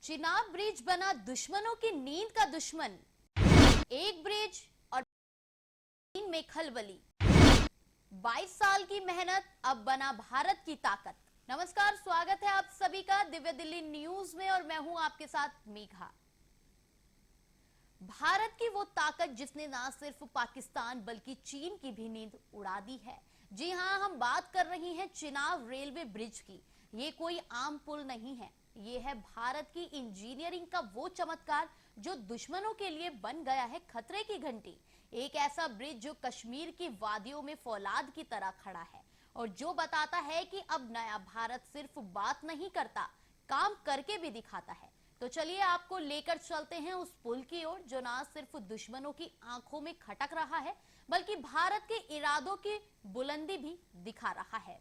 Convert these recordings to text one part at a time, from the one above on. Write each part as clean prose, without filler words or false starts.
Chenab bridge बना दुश्मनों की नींद का दुश्मन। एक ब्रिज और चीन में खलबली। 22 साल की मेहनत अब बना भारत की ताकत। नमस्कार, स्वागत है आप सभी का दिव्य दिल्ली न्यूज में और मैं हूं आपके साथ मेघा। भारत की वो ताकत जिसने ना सिर्फ पाकिस्तान बल्कि चीन की भी नींद उड़ा दी है। जी हां, हम बात कर रही हैं चिनाब रेलवे ब्रिज की। ये कोई आम पुल नहीं है, ये है भारत की इंजीनियरिंग का वो चमत्कार जो दुश्मनों के लिए बन गया है खतरे की घंटी। एक ऐसा ब्रिज जो कश्मीर की वादियों में फौलाद की तरह खड़ा है और जो बताता है कि अब नया भारत सिर्फ बात नहीं करता, काम करके भी दिखाता है। तो चलिए आपको लेकर चलते हैं उस पुल की ओर जो ना सिर्फ दुश्मनों की आंखों में खटक रहा है बल्कि भारत के इरादों की बुलंदी भी दिखा रहा है।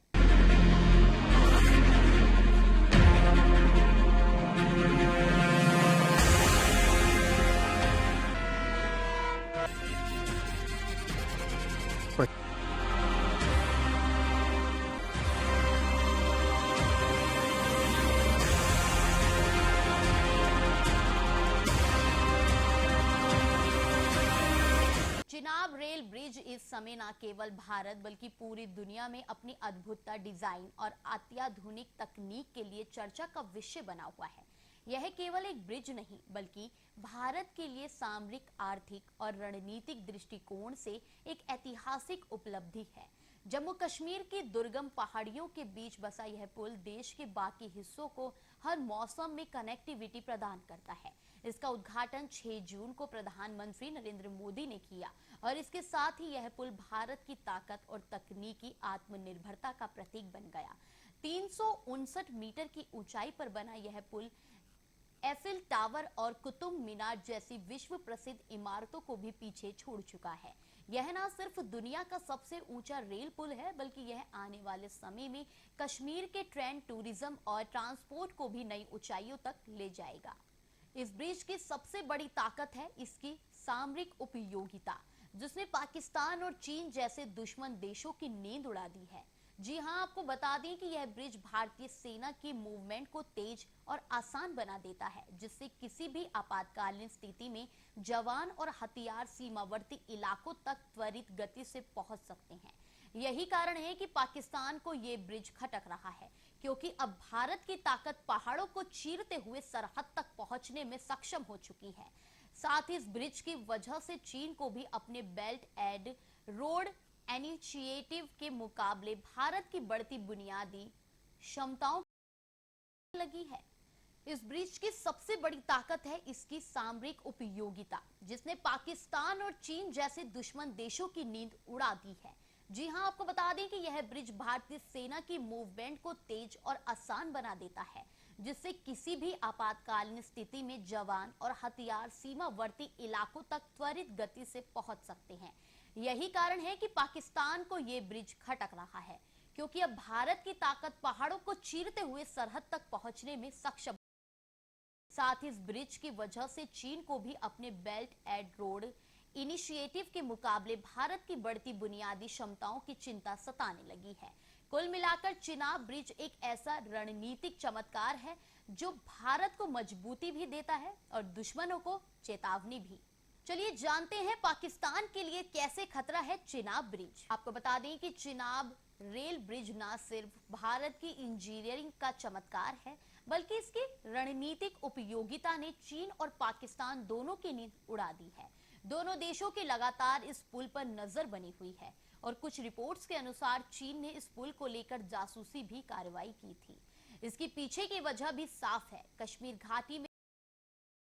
चिनाब रेल ब्रिज इस समय न केवल भारत बल्कि पूरी दुनिया में अपनी अद्भुतता, डिजाइन और अत्याधुनिक तकनीक के लिए चर्चा का विषय बना हुआ है। यह केवल एक ब्रिज नहीं बल्कि भारत के लिए सामरिक, आर्थिक और रणनीतिक दृष्टिकोण से एक ऐतिहासिक उपलब्धि है। जम्मू कश्मीर की दुर्गम पहाड़ियों के बीच बसा यह पुल देश के बाकी हिस्सों को हर मौसम में कनेक्टिविटी प्रदान करता है। इसका उद्घाटन 6 जून को प्रधानमंत्री नरेंद्र मोदी ने किया और इसके साथ ही यह पुल भारत की ताकत और तकनीकी आत्मनिर्भरता का प्रतीक बन गया। 359 मीटर की ऊंचाई पर बना यह पुल एफिल टावर और कुतुब मीनार जैसी विश्व प्रसिद्ध इमारतों को भी पीछे छोड़ चुका है। यह न सिर्फ दुनिया का सबसे ऊंचा रेल पुल है बल्कि यह आने वाले समय में कश्मीर के ट्रेंड, टूरिज्म और ट्रांसपोर्ट को भी नई ऊंचाइयों तक ले जाएगा। इस ब्रिज की सबसे बड़ी ताकत है इसकी सामरिक उपयोगिता, जिसने पाकिस्तान और चीन जैसे दुश्मन देशों की नींद उड़ा दी है। जी हां, आपको बता दें कि यह ब्रिज भारतीय सेना की मूवमेंट को तेज और आसान बना देता है, जिससे किसी भी आपातकालीन स्थिति में जवान और हथियार सीमावर्ती इलाकों तक त्वरित गति से पहुंच सकते हैं। यही कारण है कि पाकिस्तान को ये ब्रिज खटक रहा है, क्योंकि अब भारत की ताकत पहाड़ों को चीरते हुए सरहद तक पहुंचने में सक्षम हो चुकी है। साथ ही इस ब्रिज की वजह से चीन को भी अपने बेल्ट एंड रोड इनिशिएटिव के मुकाबले भारत की बढ़ती बुनियादी क्षमताओं लगी है। इस ब्रिज की सबसे बड़ी ताकत है इसकी सामरिक उपयोगिता, जिसने पाकिस्तान और चीन जैसे दुश्मन देशों की नींद उड़ा दी है। जी हां, आपको बता दें कि यह ब्रिज भारतीय सेना की मूवमेंट को तेज और आसान बना देता है, जिससे किसी भी आपातकालीन स्थिति में जवान और हथियार सीमावर्ती इलाकों तक त्वरित गति से पहुंच सकते हैं। यही कारण है कि पाकिस्तान को ये ब्रिज खटक रहा है, क्योंकि अब भारत की ताकत पहाड़ों को चीरते हुए सरहद तक पहुंचने में सक्षम। साथ ही इस ब्रिज की वजह से चीन को भी अपने बेल्ट एंड रोड इनिशिएटिव के मुकाबले भारत की बढ़ती बुनियादी क्षमताओं की चिंता सताने लगी है। कुल मिलाकर चिनाब ब्रिज एक ऐसा रणनीतिक चमत्कार है जो भारत को मजबूती भी देता है और दुश्मनों को चेतावनी भी। चलिए जानते हैं पाकिस्तान के लिए कैसे खतरा है चिनाब ब्रिज। आपको बता दें कि चिनाब रेल ब्रिज न सिर्फ भारत की इंजीनियरिंग का चमत्कार है बल्कि इसकी रणनीतिक उपयोगिता ने चीन और पाकिस्तान दोनों की नींद उड़ा दी है। दोनों देशों की लगातार इस पुल पर नजर बनी हुई है और कुछ रिपोर्ट्स के अनुसार चीन ने इस पुल को लेकर जासूसी भी कार्रवाई की थी। इसके पीछे की वजह भी साफ है। कश्मीर घाटी में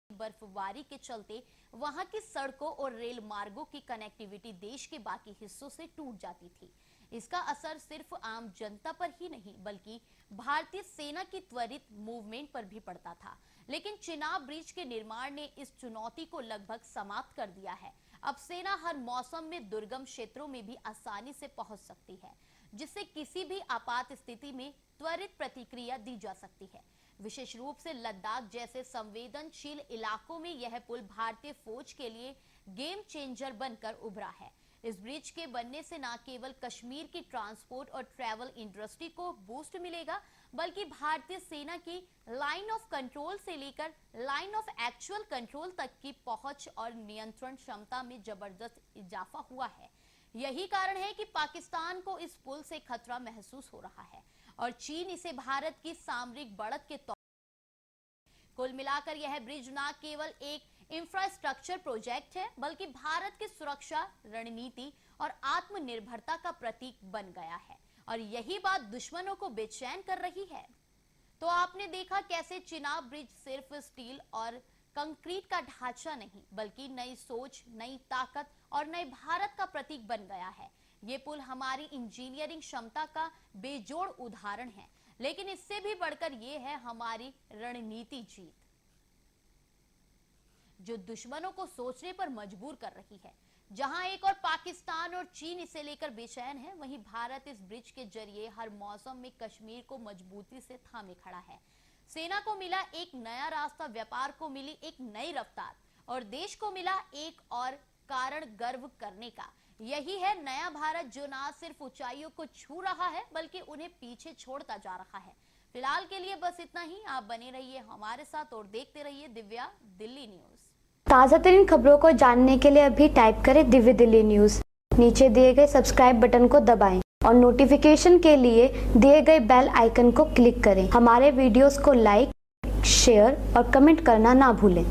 बर्फबारी के चलते वहां की सड़कों और रेल मार्गों की कनेक्टिविटी देश के बाकी हिस्सों से टूट जाती थी। इसका असर सिर्फ आम जनता पर ही नहीं बल्कि भारतीय सेना की त्वरित मूवमेंट पर भी पड़ता था। लेकिन चिनाब ब्रिज के निर्माण ने इस चुनौती को लगभग समाप्त कर दिया है। अब सेना हर मौसम में दुर्गम क्षेत्रों में भी आसानी से पहुंच सकती है, जिससे किसी भी आपात स्थिति में त्वरित प्रतिक्रिया दी जा सकती है। विशेष रूप से लद्दाख जैसे संवेदनशील इलाकों में यह पुल भारतीय फौज के लिए गेम चेंजर बनकर उभरा है। इस ब्रिज के बनने से न केवल कश्मीर की ट्रांसपोर्ट और ट्रैवल इंडस्ट्री को बूस्ट मिलेगा, बल्कि भारतीय सेना की लाइन ऑफ कंट्रोल से लेकर लाइन ऑफ एक्चुअल कंट्रोल तक की पहुंच और नियंत्रण क्षमता में जबरदस्त इजाफा हुआ है। यही कारण है कि पाकिस्तान को इस पुल से खतरा महसूस हो रहा है और चीन इसे भारत की सामरिक बढ़त के तौर। कुल मिलाकर यह ब्रिज न केवल एक इंफ्रास्ट्रक्चर प्रोजेक्ट है, बल्कि भारत की सुरक्षा रणनीति और आत्मनिर्भरता का प्रतीक बन गया है और यही बात दुश्मनों को बेचैन कर रही है। तो आपने देखा कैसे चिनाब ब्रिज सिर्फ स्टील और कंक्रीट का ढांचा नहीं, बल्कि नई सोच, नई ताकत और नए भारत का प्रतीक बन गया है। ये पुल हमारी इंजीनियरिंग क्षमता का बेजोड़ उदाहरण है, लेकिन इससे भी बढ़कर ये है हमारी रणनीति जीत, जो दुश्मनों को सोचने पर मजबूर कर रही है। जहां एक और पाकिस्तान और चीन इसे लेकर बेचैन है, वहीं भारत इस ब्रिज के जरिए हर मौसम में कश्मीर को मजबूती से थामे खड़ा है। सेना को मिला एक नया रास्ता, व्यापार को मिली एक नई रफ्तार और देश को मिला एक और कारण गर्व करने का। यही है नया भारत, जो ना सिर्फ ऊंचाइयों को छू रहा है, बल्कि उन्हें पीछे छोड़ता जा रहा है। फिलहाल के लिए बस इतना ही। आप बने रहिए हमारे साथ और देखते रहिए दिव्या दिल्ली न्यूज। ताज़ा तरीन खबरों को जानने के लिए अभी टाइप करें दिव्य दिल्ली न्यूज। नीचे दिए गए सब्सक्राइब बटन को दबाएं और नोटिफिकेशन के लिए दिए गए बेल आइकन को क्लिक करें। हमारे वीडियोस को लाइक, शेयर और कमेंट करना ना भूलें।